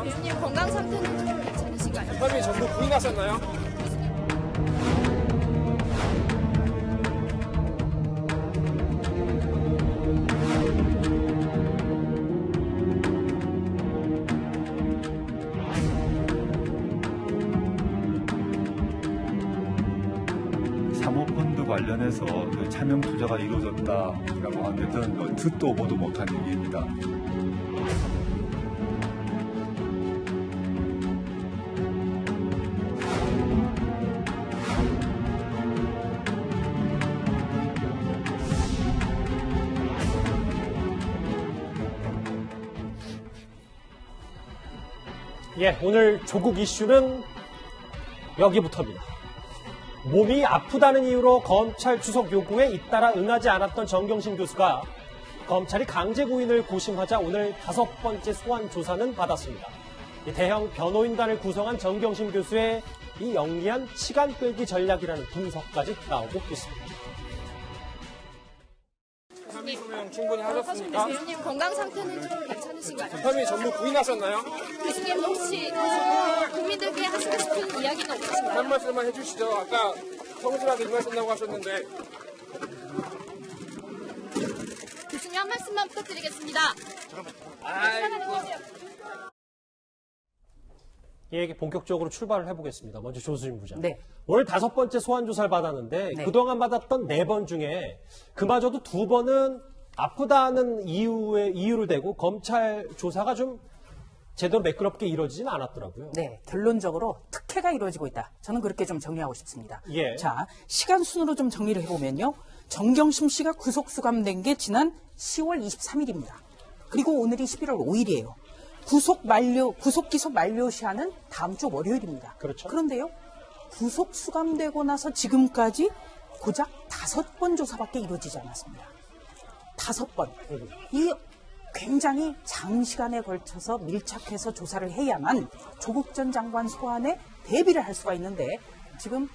배우님 건강 상태는 좀 괜찮으신가요? 혐의 전부 부인하셨나요? 사모펀드 관련해서 차명 투자가 이루어졌다라고 하는 것은 듣도 보도 못한 얘기입니다. 예, 오늘 조국 이슈는 여기부터입니다. 몸이 아프다는 이유로 검찰 출석 요구에 잇따라 응하지 않았던 정경심 교수가 검찰이 강제 구인을 고심하자 오늘 5번째 소환 조사는 받았습니다. 대형 변호인단을 구성한 정경심 교수의 이 영리한 시간 끌기 전략이라는 분석까지 나오고 있습니다. 혐의 소명 충분히 하셨습니까? 배우님 건강 상태는 좀 괜찮으신가요? 혐의 전부 부인하셨나요? 교수님 혹시 국민들께 하시고 싶은 이야기가 없으신가요? 한 말씀만 해주시죠. 아까 성실하게 임하신다고 하셨는데. 교수님 한 말씀만 부탁드리겠습니다. 이 얘기 본격적으로 출발을 해보겠습니다. 먼저 조수진 부장. 네. 오늘 5번째 소환 조사를 받았는데 네. 그동안 받았던 4번 중에 그마저도 2번은 아프다는 이유를 대고 검찰 조사가 좀 제대로 매끄럽게 이루어지진 않았더라고요. 네, 결론적으로 특혜가 이루어지고 있다. 저는 그렇게 좀 정리하고 싶습니다. 예. 자, 시간 순으로 좀 정리를 해보면요. 정경심 씨가 구속 수감된 게 지난 10월 23일입니다. 그리고 오늘이 11월 5일이에요. 구속 기소 만료 시한은 다음 주 월요일입니다. 그렇죠. 그런데요, 구속 수감되고 나서 지금까지 고작 5번 조사밖에 이루어지지 않았습니다. 5번. 이 굉장히 장시간에 걸쳐서 밀착해서 조사를 해야만 조국 전 장관 소환에 대비를 할 수가 있는데 지금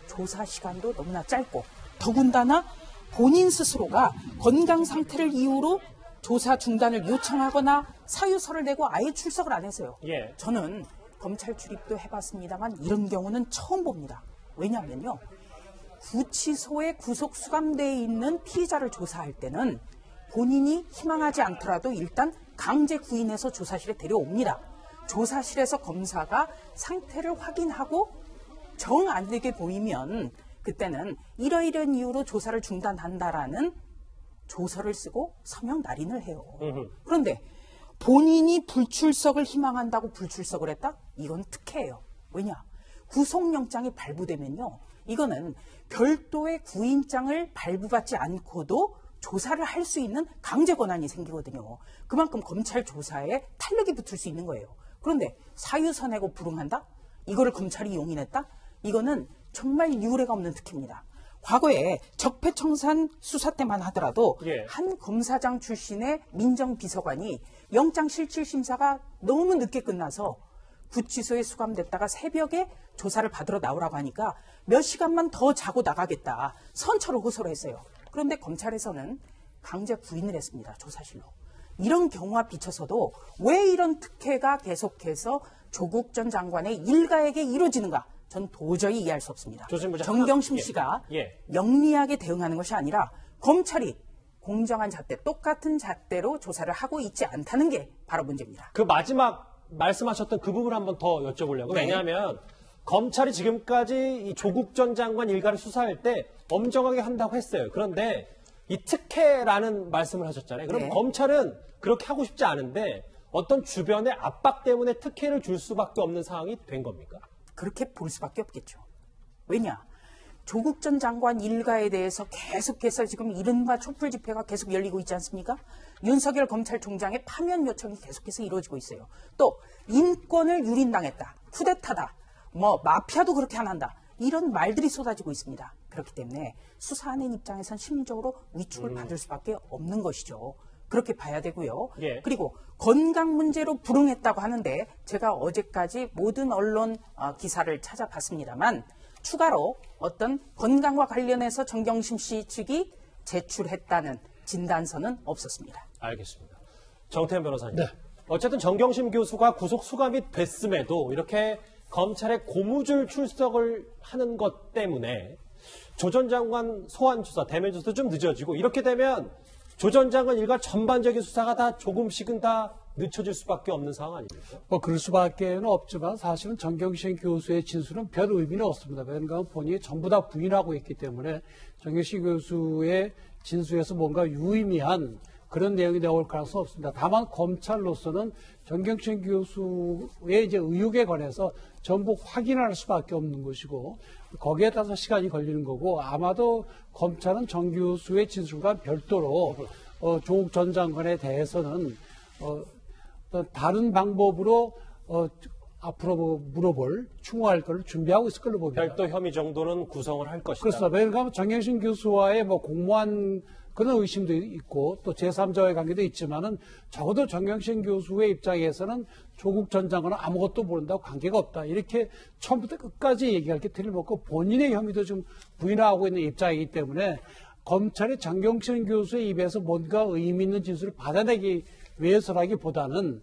조사 시간도 너무나 짧고 더군다나 본인 스스로가 건강 상태를 이유로 조사 중단을 요청하거나 사유서를 내고 아예 출석을 안 했어요. 예. 저는 검찰 출입도 해봤습니다만 이런 경우는 처음 봅니다. 왜냐하면요. 구치소에 구속 수감되어 있는 피의자를 조사할 때는 본인이 희망하지 않더라도 일단 강제 구인해서 조사실에 데려옵니다. 조사실에서 검사가 상태를 확인하고 정 안 되게 보이면 그때는 이러이러한 이유로 조사를 중단한다라는 조서를 쓰고 서명 날인을 해요. 그런데 본인이 불출석을 희망한다고 불출석을 했다? 이건 특혜예요. 왜냐? 구속영장이 발부되면요. 이거는 별도의 구인장을 발부받지 않고도 조사를 할 수 있는 강제 권한이 생기거든요. 그만큼 검찰 조사에 탄력이 붙을 수 있는 거예요. 그런데 사유서 내고 불응한다? 이거를 검찰이 용인했다? 이거는 정말 유례가 없는 특혜입니다. 과거에 적폐청산 수사 때만 하더라도 예. 한 검사장 출신의 민정비서관이 영장실질심사가 너무 늦게 끝나서 구치소에 수감됐다가 새벽에 조사를 받으러 나오라고 하니까 몇 시간만 더 자고 나가겠다. 선처를 호소를 했어요. 그런데 검찰에서는 강제 구인을 했습니다. 조사실로. 이런 경우와 비춰서도 왜 이런 특혜가 계속해서 조국 전 장관의 일가에게 이루어지는가? 전 도저히 이해할 수 없습니다. 정경심 씨가 영리하게 대응하는 것이 아니라 검찰이 공정한 잣대, 똑같은 잣대로 조사를 하고 있지 않다는 게 바로 문제입니다. 그 마지막 말씀하셨던 그 부분을 한번 더 여쭤보려고. 네. 왜냐하면 검찰이 지금까지 이 조국 전 장관 일가를 수사할 때 엄정하게 한다고 했어요. 그런데 이 특혜라는 말씀을 하셨잖아요. 그럼 네. 검찰은 그렇게 하고 싶지 않은데 어떤 주변의 압박 때문에 특혜를 줄 수밖에 없는 상황이 된 겁니까? 그렇게 볼 수밖에 없겠죠. 왜냐? 조국 전 장관 일가에 대해서 계속해서 지금 이른바 촛불 집회가 계속 열리고 있지 않습니까? 윤석열 검찰총장의 파면 요청이 계속해서 이루어지고 있어요. 또 인권을 유린당했다. 쿠데타다. 마피아도 그렇게 안 한다. 이런 말들이 쏟아지고 있습니다. 그렇기 때문에 수사하는 입장에선 심리적으로 위축을 받을 수밖에 없는 것이죠. 그렇게 봐야 되고요. 예. 그리고 건강 문제로 불응했다고 하는데 제가 어제까지 모든 언론 기사를 찾아봤습니다만 추가로 어떤 건강과 관련해서 정경심 씨 측이 제출했다는 진단서는 없었습니다. 알겠습니다. 정태현 변호사님. 네. 어쨌든 정경심 교수가 구속 수감이 됐음에도 이렇게 검찰에 고무줄 출석을 하는 것 때문에 조 전 장관 소환 조사, 대면 조사도 좀 늦어지고 이렇게 되면 조 전 장관 일가 전반적인 수사가 다 조금씩은 다 늦춰질 수밖에 없는 상황 아닙니까? 뭐 그럴 수밖에 없지만 사실은 정경심 교수의 진술은 별 의미는 없습니다. 왜냐하면 본인이 전부 다 부인하고 있기 때문에 정경심 교수의 진술에서 뭔가 유의미한 그런 내용이 나올 가능성은 없습니다. 다만 검찰로서는 정경심 교수의 이제 의혹에 관해서 전부 확인할 수밖에 없는 것이고 거기에 따라서 시간이 걸리는 거고 아마도 검찰은 정 교수의 진술과 별도로 조국 전 장관에 대해서는 다른 방법으로 앞으로 물어볼 충고할 것을 준비하고 있을 걸로 봅니다. 별도 혐의 정도는 구성을 할 것이다. 그렇습니다. 왜냐하면 정경심 교수와의 뭐 공무원 그런 의심도 있고 또 제3자와의 관계도 있지만은 적어도 정경심 교수의 입장에서는 조국 전 장관은 아무것도 모른다고 관계가 없다. 이렇게 처음부터 끝까지 얘기할 게 틀림없고 본인의 혐의도 좀 부인하고 있는 입장이기 때문에 검찰이 정경심 교수의 입에서 뭔가 의미 있는 진술을 받아내기 위해서라기보다는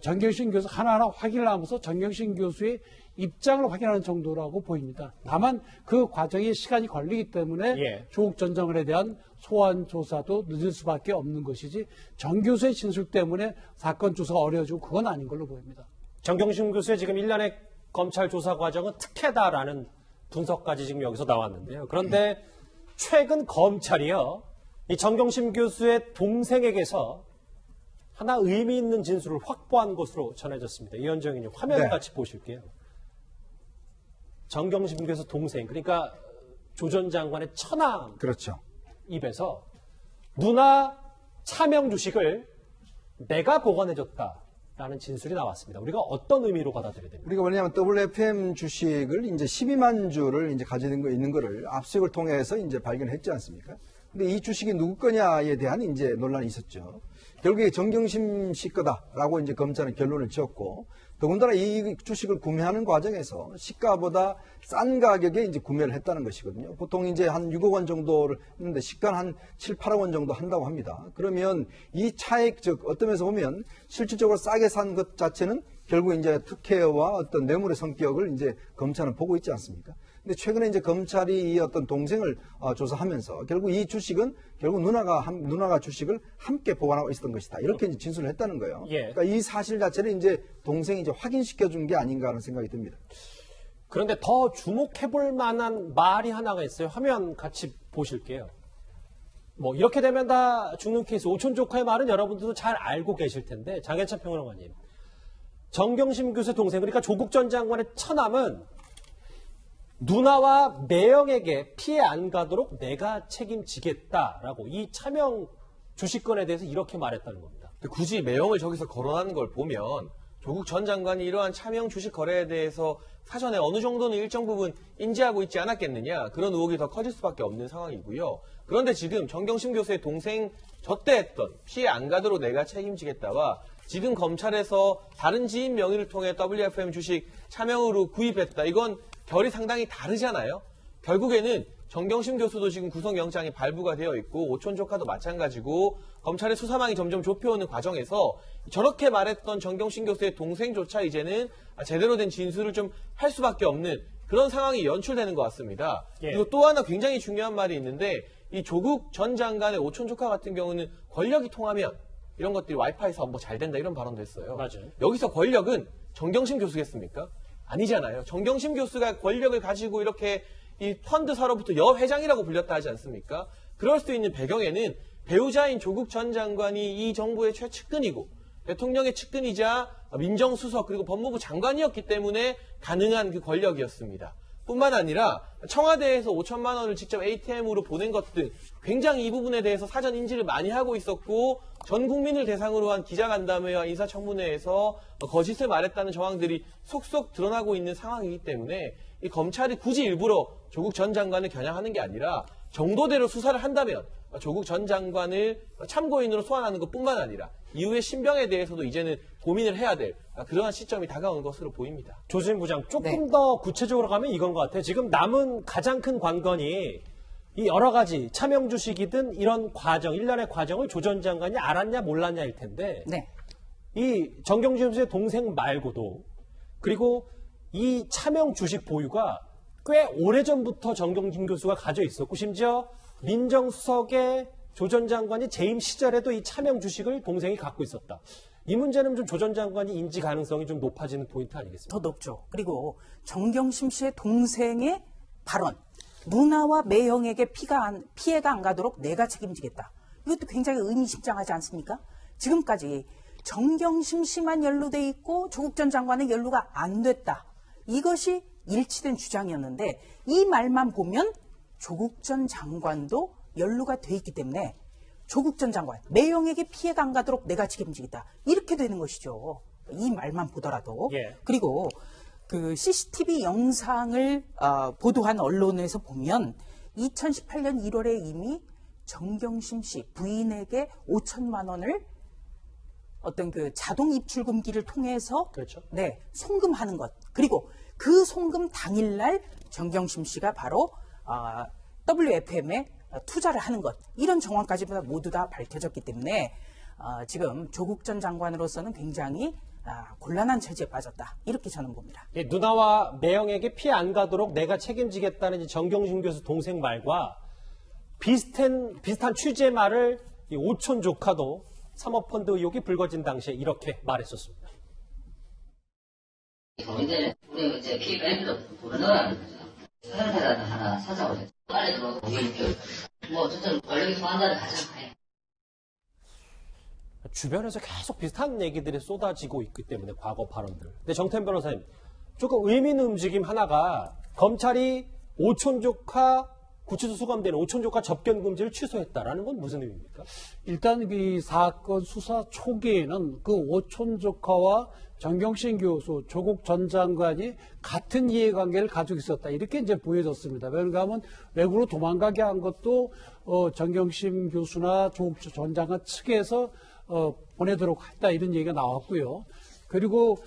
정경심 교수 하나하나 확인을 하면서 정경심 교수의 입장을 확인하는 정도라고 보입니다. 다만 그 과정에 시간이 걸리기 때문에 조국 전 장관에 대한 소환 조사도 늦을 수밖에 없는 것이지 정 교수의 진술 때문에 사건 조사가 어려워지고 그건 아닌 걸로 보입니다. 정경심 교수의 지금 1년의 검찰 조사 과정은 특혜다라는 분석까지 지금 여기서 나왔는데요. 그런데 최근 검찰이요, 이 정경심 교수의 동생에게서 하나 의미 있는 진술을 확보한 것으로 전해졌습니다. 이현정 의원님 화면 같이 보실게요. 정경심 교수 동생, 그러니까 조 전 장관의 처남 그렇죠. 입에서 누나 차명 주식을 내가 보관해줬다라는 진술이 나왔습니다. 우리가 어떤 의미로 받아들여야 됩니까? 우리가 뭐냐면 WFM 주식을 이제 12만 주를 이제 가지고 있는 거를 압수수색을 통해서 이제 발견했지 않습니까? 근데 이 주식이 누구 거냐에 대한 이제 논란이 있었죠. 결국에 정경심 씨 거다라고 이제 검찰은 결론을 지었고, 더군다나 이 주식을 구매하는 과정에서 시가보다 싼 가격에 이제 구매를 했다는 것이거든요. 보통 이제 한 6억 원 정도를 했는데 시가는 한 7, 8억 원 정도 한다고 합니다. 그러면 이 차액, 즉 어떤 면에서 보면 실질적으로 싸게 산 것 자체는 결국 이제 특혜와 어떤 뇌물의 성격을 이제 검찰은 보고 있지 않습니까? 근데 최근에 이제 검찰이 이 어떤 동생을 조사하면서 결국 이 주식은 결국 누나가 주식을 함께 보관하고 있었던 것이다. 이렇게 이제 진술을 했다는 거예요. 그러니까 이 사실 자체를 이제 동생이 이제 확인시켜 준 게 아닌가 하는 생각이 듭니다. 그런데 더 주목해 볼 만한 말이 하나가 있어요. 화면 같이 보실게요. 뭐 이렇게 되면 다 죽는 케이스, 오촌 조카의 말은 여러분들도 잘 알고 계실 텐데, 장현찬 평론가님, 정경심 교수의 동생, 그러니까 조국 전 장관의 처남은 누나와 매형에게 피해 안 가도록 내가 책임지겠다라고 이 차명 주식권에 대해서 이렇게 말했다는 겁니다. 굳이 매형을 저기서 거론하는 걸 보면 조국 전 장관이 이러한 차명 주식 거래에 대해서 사전에 어느 정도는 일정 부분 인지하고 있지 않았겠느냐, 그런 의혹이 더 커질 수밖에 없는 상황이고요. 그런데 지금 정경심 교수의 동생 접대했던 피해 안 가도록 내가 책임지겠다와 지금 검찰에서 다른 지인 명의를 통해 WFM 주식 차명으로 구입했다, 이건 결이 상당히 다르잖아요. 결국에는 정경심 교수도 지금 구속영장이 발부가 되어 있고 오촌 조카도 마찬가지고 검찰의 수사망이 점점 좁혀오는 과정에서 저렇게 말했던 정경심 교수의 동생조차 이제는 제대로 된 진술을 좀 할 수밖에 없는 그런 상황이 연출되는 것 같습니다. 그리고 또 하나 굉장히 중요한 말이 있는데, 이 조국 전 장관의 오촌 조카 같은 경우는 권력이 통하면 이런 것들이 와이파이 사업 뭐 잘 된다 이런 발언도 했어요. 맞아요. 여기서 권력은 정경심 교수겠습니까? 아니잖아요. 정경심 교수가 권력을 가지고 이렇게 이 펀드사로부터 여회장이라고 불렸다 하지 않습니까? 그럴 수 있는 배경에는 배우자인 조국 전 장관이 이 정부의 최측근이고 대통령의 측근이자 민정수석 그리고 법무부 장관이었기 때문에 가능한 그 권력이었습니다. 뿐만 아니라 청와대에서 5천만 원을 직접 ATM으로 보낸 것 등 굉장히 이 부분에 대해서 사전 인지를 많이 하고 있었고, 전 국민을 대상으로 한 기자간담회와 인사청문회에서 거짓을 말했다는 정황들이 속속 드러나고 있는 상황이기 때문에 이 검찰이 굳이 일부러 조국 전 장관을 겨냥하는 게 아니라 정도대로 수사를 한다면 조국 전 장관을 참고인으로 소환하는 것뿐만 아니라 이후의 신병에 대해서도 이제는 고민을 해야 될 그러한 시점이 다가온 것으로 보입니다. 조수진 부장, 조금 더 구체적으로 가면 이건 것 같아요. 지금 남은 가장 큰 관건이 이 여러 가지 차명 주식이든 이런 과정, 일련의 과정을 조 전 장관이 알았냐 몰랐냐일 텐데, 이 정경심 교수의 동생 말고도 그리고 이 차명 주식 보유가 꽤 오래전부터 정경심 교수가 가져 있었고 심지어 민정수석의 조 전 장관이 재임 시절에도 이 차명 주식을 동생이 갖고 있었다. 이 문제는 좀 조 전 장관이 인지 가능성이 좀 높아지는 포인트 아니겠습니까? 더 높죠. 그리고 정경심 씨의 동생의 발언, 누나와 매형에게 피해가 안 가도록 내가 책임지겠다. 이것도 굉장히 의미심장하지 않습니까? 지금까지 정경심 씨만 연루돼 있고 조국 전 장관의 연루가 안 됐다. 이것이 일치된 주장이었는데 이 말만 보면 조국 전 장관도 연루가 돼 있기 때문에 조국 전 장관, 매형에게 피해가 안 가도록 내가 책임지겠다. 이렇게 되는 것이죠. 이 말만 보더라도. 예. 그리고 그 CCTV 영상을 보도한 언론에서 보면 2018년 1월에 이미 정경심 씨 부인에게 5천만 원을 어떤 그 자동 입출금기를 통해서 그렇죠. 네, 송금하는 것. 그리고 그 송금 당일날 정경심 씨가 바로 WFM에 투자를 하는 것. 이런 정황까지 모두 다 밝혀졌기 때문에 지금 조국 전 장관으로서는 굉장히 곤란한 처지에 빠졌다. 이렇게 저는 봅니다. 예, 누나와 매형에게 피해 안 가도록 내가 책임지겠다는 이 정경심 교수 동생 말과 비슷한 취지의 말을 이 오촌 조카도 사모펀드 의혹이 불거진 당시에 이렇게 말했었습니다. 근데 우리 이제 피해자들도 불안하는 거죠. 회사를 하나 사자고 했죠. 빨리 들어가고 뭐 어쨌든 권력이 통한다는 가정하에. 주변에서 계속 비슷한 얘기들이 쏟아지고 있기 때문에 과거 발언들. 근데 정태현 변호사님, 조금 의미 있는 움직임 하나가 검찰이 오촌 조카 구치소 수감되는 오촌 조카 접견 금지를 취소했다라는 건 무슨 의미입니까? 일단 이 사건 수사 초기에는 그 오촌 조카와 정경심 교수, 조국 전 장관이 같은 이해관계를 가지고 있었다. 이렇게 이제 보여졌습니다. 왜냐하면 외국으로 도망가게 한 것도 정경심 교수나 조국 전 장관 측에서 보내도록 했다. 이런 얘기가 나왔고요. 그리고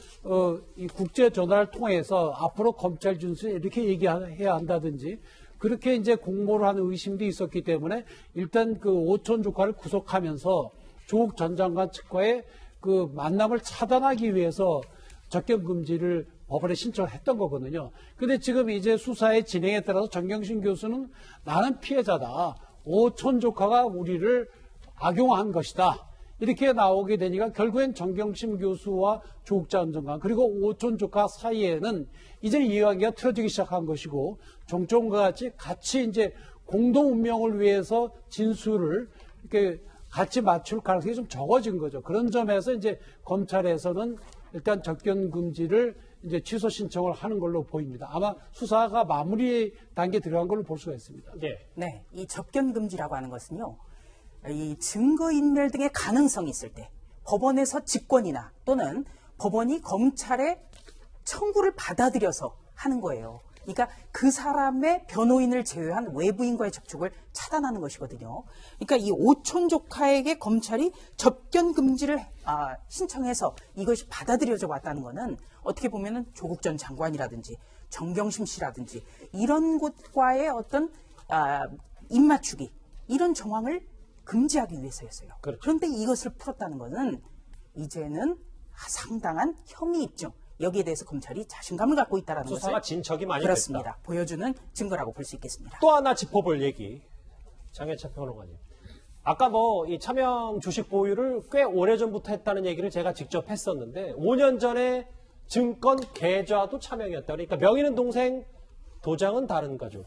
이 국제 전화를 통해서 앞으로 검찰 준수에 이렇게 얘기해야 한다든지 그렇게 이제 공모를 하는 의심도 있었기 때문에 일단 그 오촌 조카를 구속하면서 조국 전 장관 측과의 그 만남을 차단하기 위해서 접견 금지를 법원에 신청했던 거거든요. 근데 지금 이제 수사의 진행에 따라서 정경심 교수는 나는 피해자다. 오촌 조카가 우리를 악용한 것이다. 이렇게 나오게 되니까 결국엔 정경심 교수와 조국 전 장관 그리고 오촌 조카 사이에는 이제 이해관계가 틀어지기 시작한 것이고 종종과 같이 이제 공동 운명을 위해서 진술을 이렇게 같이 맞출 가능성이 좀 적어진 거죠. 그런 점에서 이제 검찰에서는 일단 접견 금지를 이제 취소 신청을 하는 걸로 보입니다. 아마 수사가 마무리 단계에 들어간 걸로 볼 수가 있습니다. 네, 이 접견 금지라고 하는 것은요. 이 증거인멸 등의 가능성이 있을 때 법원에서 직권이나 또는 법원이 검찰의 청구를 받아들여서 하는 거예요. 그러니까 그 사람의 변호인을 제외한 외부인과의 접촉을 차단하는 것이거든요. 그러니까 이 오촌 조카에게 검찰이 접견 금지를 신청해서 이것이 받아들여져 왔다는 것은 어떻게 보면은 조국 전 장관이라든지 정경심 씨라든지 이런 곳과의 어떤 입맞추기 이런 정황을 금지하기 위해서였어요. 그렇죠. 그런데 이것을 풀었다는 것은 이제는 상당한 혐의 입증 여기에 대해서 검찰이 자신감을 갖고 있다는 것을 수사가 진척이 많이 그렇습니다. 됐다. 보여주는 증거라고 볼 수 있겠습니다. 또 하나 짚어볼 얘기. 장혜찬 평론가님. 아까 이 차명 주식 보유를 꽤 오래전부터 했다는 얘기를 제가 직접 했었는데 5년 전에 증권 계좌도 차명이었다. 그러니까 명의는 동생, 도장은 다른 가족.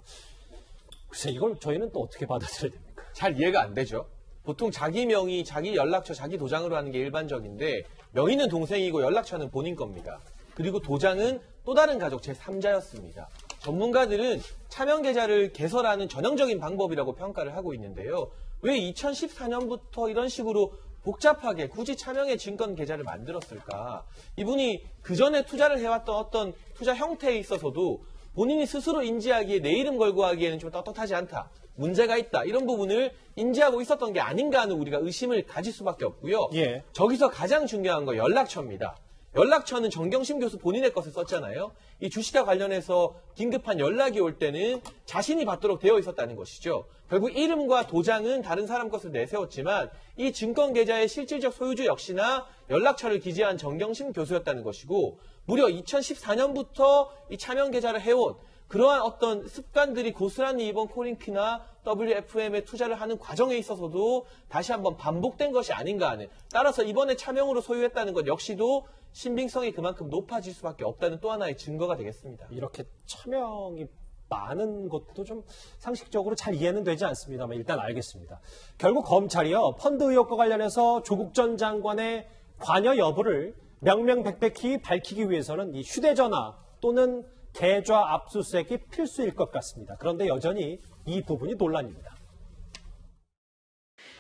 글쎄 이걸 저희는 또 어떻게 받아들여야 됩니까? 잘 이해가 안 되죠. 보통 자기 명의, 자기 연락처, 자기 도장으로 하는 게 일반적인데 명의는 동생이고 연락처는 본인 겁니다. 그리고 도장은 또 다른 가족 제3자였습니다. 전문가들은 차명 계좌를 개설하는 전형적인 방법이라고 평가를 하고 있는데요. 왜 2014년부터 이런 식으로 복잡하게 굳이 차명의 증권 계좌를 만들었을까? 이분이 그전에 투자를 해왔던 어떤 투자 형태에 있어서도 본인이 스스로 인지하기에 내 이름 걸고 하기에는 좀 떳떳하지 않다. 문제가 있다. 이런 부분을 인지하고 있었던 게 아닌가 하는 우리가 의심을 가질 수밖에 없고요. 예. 저기서 가장 중요한 거 연락처입니다. 연락처는 정경심 교수 본인의 것을 썼잖아요. 이 주식과 관련해서 긴급한 연락이 올 때는 자신이 받도록 되어 있었다는 것이죠. 결국 이름과 도장은 다른 사람 것을 내세웠지만 이 증권 계좌의 실질적 소유주 역시나 연락처를 기재한 정경심 교수였다는 것이고, 무려 2014년부터 이 차명 계좌를 해온 그러한 어떤 습관들이 고스란히 이번 코링크나 WFM에 투자를 하는 과정에 있어서도 다시 한번 반복된 것이 아닌가 하는, 따라서 이번에 차명으로 소유했다는 것 역시도 신빙성이 그만큼 높아질 수밖에 없다는 또 하나의 증거가 되겠습니다. 이렇게 차명이 많은 것도 좀 상식적으로 잘 이해는 되지 않습니다만 일단 알겠습니다. 결국 검찰이요, 펀드 의혹과 관련해서 조국 전 장관의 관여 여부를 명명백백히 밝히기 위해서는 이 휴대전화 또는 계좌 압수수색이 필수일 것 같습니다. 그런데 여전히 이 부분이 논란입니다.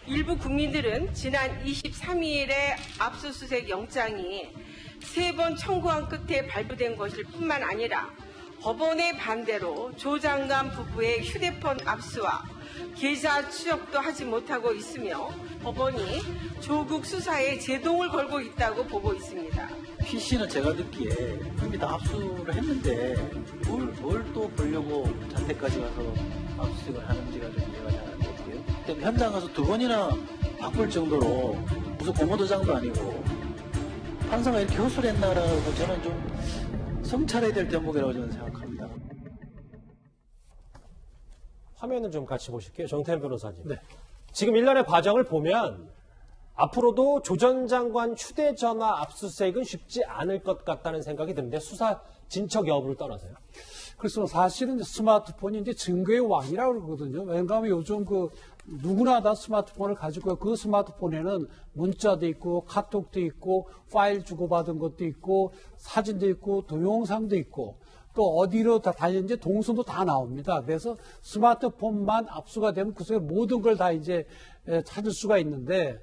일부 국민들은 지난 23일에 압수수색 영장이 3번 청구한 끝에 발부된 것일 뿐만 아니라 법원의 반대로 조 장관 부부의 휴대폰 압수와 계좌 추적도 하지 못하고 있으며 법원이 조국 수사에 제동을 걸고 있다고 보고 있습니다. PC는 제가 듣기에 이미 다 압수를 했는데 뭘 또 보려고 자택까지 가서 압수수색을 하는지가 좀 이해가 잘 안 되고요. 현장 가서 2번이나 바꿀 정도로 무슨 공모도장도 아니고 판사가 이렇게 호소를 했나라고 저는 좀 성찰해야 될 대목이라고 저는 생각합니다. 화면을 좀 같이 보실게요. 정태현 변호사님. 네. 지금 일련의 과정을 보면 앞으로도 조 전 장관 휴대전화 압수수색은 쉽지 않을 것 같다는 생각이 드는데 수사 진척 여부를 떠나서요. 그래서 사실은 스마트폰이 이제 증거의 왕이라고 그러거든요. 왜냐하면 요즘 누구나 다 스마트폰을 가지고 그 스마트폰에는 문자도 있고 카톡도 있고 파일 주고받은 것도 있고 사진도 있고 동영상도 있고 또 어디로 다 다녔는지 동선도 다 나옵니다. 그래서 스마트폰만 압수가 되면 그 속에 모든 걸 다 이제 찾을 수가 있는데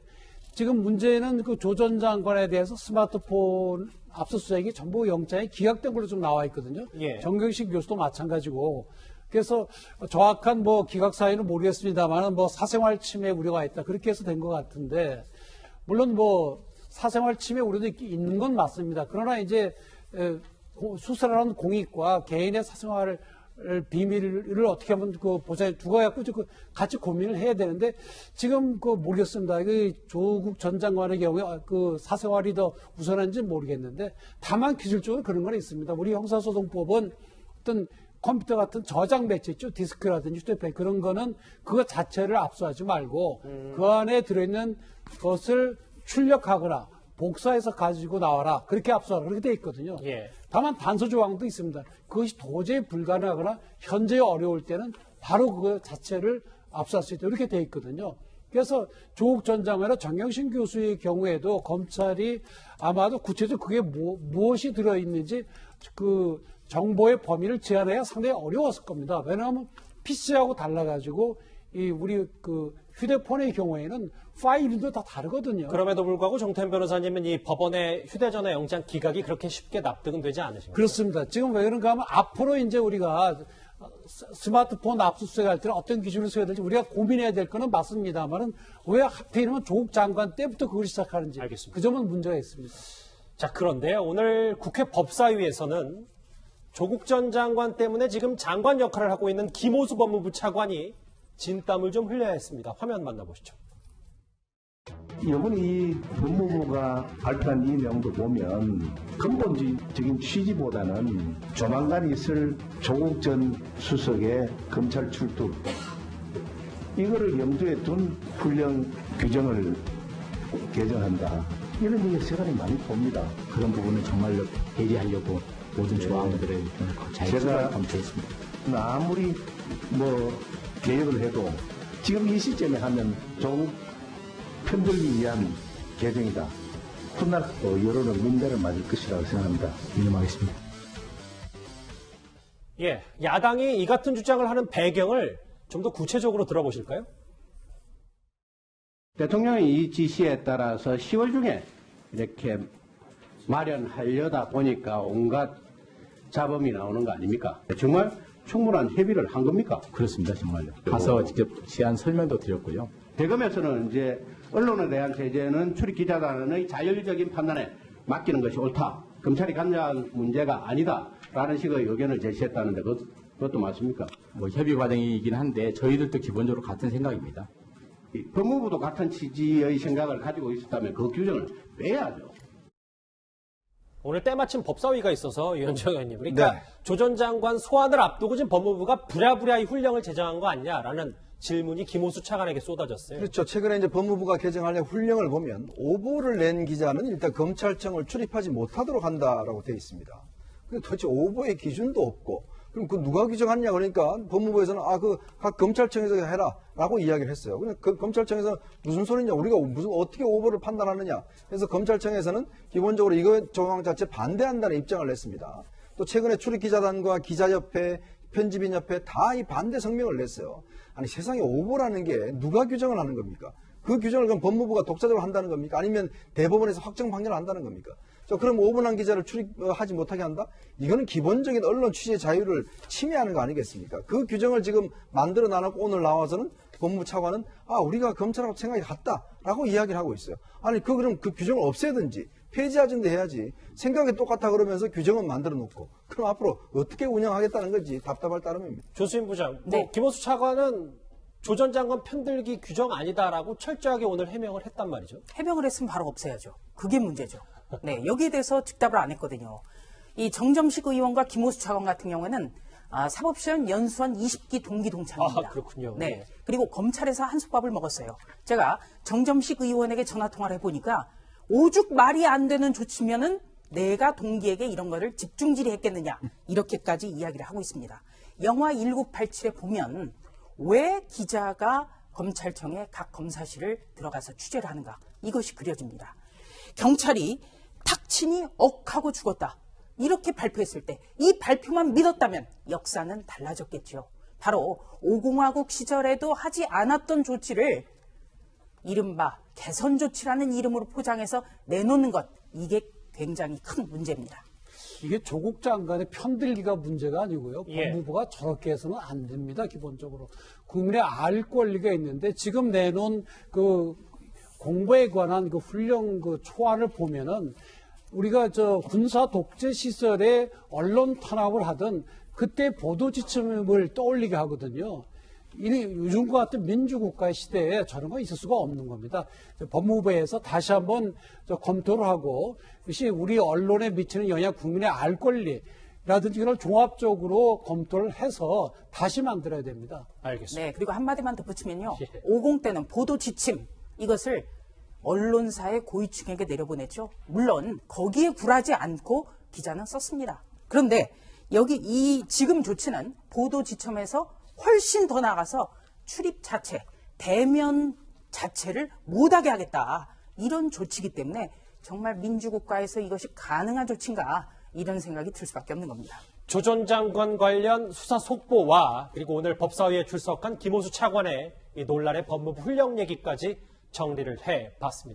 지금 문제는 그 조 전 장관에 대해서 스마트폰 압수수색이 전부 영장에 기각된 걸로 좀 나와 있거든요. 예. 정경심 교수도 마찬가지고. 그래서 정확한 기각 사유는 모르겠습니다만 사생활 침해 우려가 있다. 그렇게 해서 된 것 같은데 물론 사생활 침해 우려도 있는 건 맞습니다. 그러나 이제 수사를 하는 공익과 개인의 사생활 비밀을 어떻게 하면 보장해 두고갖고 같이 고민을 해야 되는데 지금 모르겠습니다. 조국 전 장관의 경우에 사생활이 더 우선한지는 모르겠는데 다만 기술적으로 그런 건 있습니다. 우리 형사소송법은 어떤 컴퓨터 같은 저장 매체 있죠. 디스크라든지 휴대폰 그런 거는 그것 자체를 압수하지 말고 그 안에 들어있는 것을 출력하거나 복사해서 가지고 나와라. 그렇게 압수하라. 그렇게 돼 있거든요. 예. 다만 단서 조항도 있습니다. 그것이 도저히 불가능하거나 현재 어려울 때는 바로 그거 자체를 압수할 수 있다. 이렇게 돼 있거든요. 그래서 조국 전 장관이나 정경심 교수의 경우에도 검찰이 아마도 구체적으로 그게 무엇이 들어있는지 그 정보의 범위를 제한해야 상당히 어려웠을 겁니다. 왜냐하면 PC하고 달라가지고 우리 휴대폰의 경우에는 파일도 다 다르거든요. 그럼에도 불구하고 정태현 변호사님은 이 법원의 휴대전화 영장 기각이 그렇게 쉽게 납득은 되지 않으십니까? 그렇습니다. 지금 왜 그런가 하면 앞으로 이제 우리가 스마트폰 압수수색 할 때는 어떤 기준을 써야 될지 우리가 고민해야 될 거는 맞습니다만은 왜 하필이면 조국 장관 때부터 그걸 시작하는지. 알겠습니다. 그 점은 문제가 있습니다. 자, 그런데 오늘 국회 법사위에서는 조국 전 장관 때문에 지금 장관 역할을 하고 있는 김호수 법무부 차관이 진땀을 좀 흘려야 했습니다. 화면 만나보시죠. 이번 이 법무부가 발표한 이 내용도 보면 근본적인 취지보다는 조만간 있을 조국 전 수석의 검찰 출두 이거를 염두에 둔 훈련 규정을 개정한다. 이런 얘기 세간이 많이 봅니다. 그런 부분은 정말로 해제하려고 모든 조항들을 잘 검토했습니다. 아무리 개혁을 해도 지금 이 시점에 하면 조국 편들기 위한 개정이다. 훗날 여론은 문제를 맞을 것이라고 생각합니다. 유념하겠습니다. 예, 야당이 이 같은 주장을 하는 배경을 좀 더 구체적으로 들어보실까요? 대통령의 이 지시에 따라서 10월 중에 이렇게 마련하려다 보니까 온갖 잡음이 나오는 거 아닙니까? 정말 충분한 협의를 한 겁니까? 그렇습니다. 정말요. 가서 직접 시안 설명도 드렸고요. 대검에서는 이제 언론에 대한 제재는 출입 기자단의 자율적인 판단에 맡기는 것이 옳다. 검찰이 관여한 문제가 아니다라는 식의 의견을 제시했다는데 그것도 맞습니까? 뭐 협의 과정이긴 한데 저희들도 기본적으로 같은 생각입니다. 법무부도 같은 취지의 생각을 가지고 있었다면 그 규정을 빼야죠. 오늘 때마침 법사위가 있어서 위원장 의원님, 그러니까 네. 조 전 장관 소환을 앞두고 지금 법무부가 부랴부랴 이 훈령을 제정한 거 아니냐라는 질문이 김호수 차관에게 쏟아졌어요. 그렇죠. 최근에 이제 법무부가 개정하려는 훈령을 보면 오보를 낸 기자는 일단 검찰청을 출입하지 못하도록 한다라고 되어 있습니다. 근데 도대체 오보의 기준도 없고, 그럼 그 누가 규정하냐 그러니까 법무부에서는 각 검찰청에서 해라라고 이야기를 했어요. 근데 그 검찰청에서 무슨 소리냐, 우리가 무슨 어떻게 오보를 판단하느냐. 그래서 검찰청에서는 기본적으로 이거 조항 자체 반대한다는 입장을 냈습니다. 또 최근에 출입기자단과 기자협회, 편집인협회 다 이 반대 성명을 냈어요. 아니 세상에 오보라는 게 누가 규정을 하는 겁니까? 그 규정을 그럼 법무부가 독자적으로 한다는 겁니까? 아니면 대법원에서 확정 판결을 한다는 겁니까? 그럼 오보난 기자를 출입하지 못하게 한다? 이거는 기본적인 언론 취재 자유를 침해하는 거 아니겠습니까? 그 규정을 지금 만들어 놔놓고 오늘 나와서는 법무부 차관은 우리가 검찰하고 생각이 같다라고 이야기를 하고 있어요. 아니 그럼 그 규정을 없애든지 폐지하든지 해야지. 생각이 똑같아 그러면서 규정은 만들어 놓고 그럼 앞으로 어떻게 운영하겠다는 건지 답답할 따름입니다. 조수인 부장, 네. 김호수 차관은 조 전 장관 편들기 규정 아니다라고 철저하게 오늘 해명을 했단 말이죠. 해명을 했으면 바로 없애야죠. 그게 문제죠. 네, 여기에 대해서 즉답을 안 했거든요. 이 정점식 의원과 김호수 차관 같은 경우에는 사법시험 연수원 20기 동기 동창입니다. 그렇군요. 네, 그리고 검찰에서 한솥밥을 먹었어요. 제가 정점식 의원에게 전화 통화를 해보니까 오죽 말이 안 되는 조치면은 내가 동기에게 이런 거를 집중질의했겠느냐 이렇게까지 이야기를 하고 있습니다. 영화 1987에 보면 왜 기자가 검찰청의 각 검사실을 들어가서 취재를 하는가 이것이 그려집니다. 경찰이 탁친이 억하고 죽었다 이렇게 발표했을 때 이 발표만 믿었다면 역사는 달라졌겠죠. 바로 5공화국 시절에도 하지 않았던 조치를 이른바 개선 조치라는 이름으로 포장해서 내놓는 것 이게 굉장히 큰 문제입니다. 이게 조국 장관의 편들기가 문제가 아니고요. 예. 법무부가 저렇게 해서는 안 됩니다. 기본적으로. 국민의 알 권리가 있는데 지금 내놓은 그 공부에 관한 그 훈령 그 초안을 보면은 우리가 군사 독재 시절에 언론 탄압을 하던 그때 보도 지침을 떠올리게 하거든요. 요즘과 같은 민주국가의 시대에 저런 거 있을 수가 없는 겁니다. 법무부에서 다시 한번 검토를 하고 이것이 우리 언론에 미치는 영향, 국민의 알 권리라든지 이걸 종합적으로 검토를 해서 다시 만들어야 됩니다. 알겠습니다. 네, 그리고 한마디만 덧붙이면요. 예. 50 때는 보도 지침 이것을 언론사의 고위층에게 내려보냈죠. 물론 거기에 굴하지 않고 기자는 썼습니다. 그런데 여기 이 지금 조치는 보도 지침에서 훨씬 더 나아가서 출입 자체, 대면 자체를 못하게 하겠다. 이런 조치이기 때문에 정말 민주국가에서 이것이 가능한 조치인가 이런 생각이 들 수밖에 없는 겁니다. 조 전 장관 관련 수사 속보와 그리고 오늘 법사위에 출석한 김호수 차관의 이 논란의 법무부 훈령 얘기까지 정리를 해봤습니다.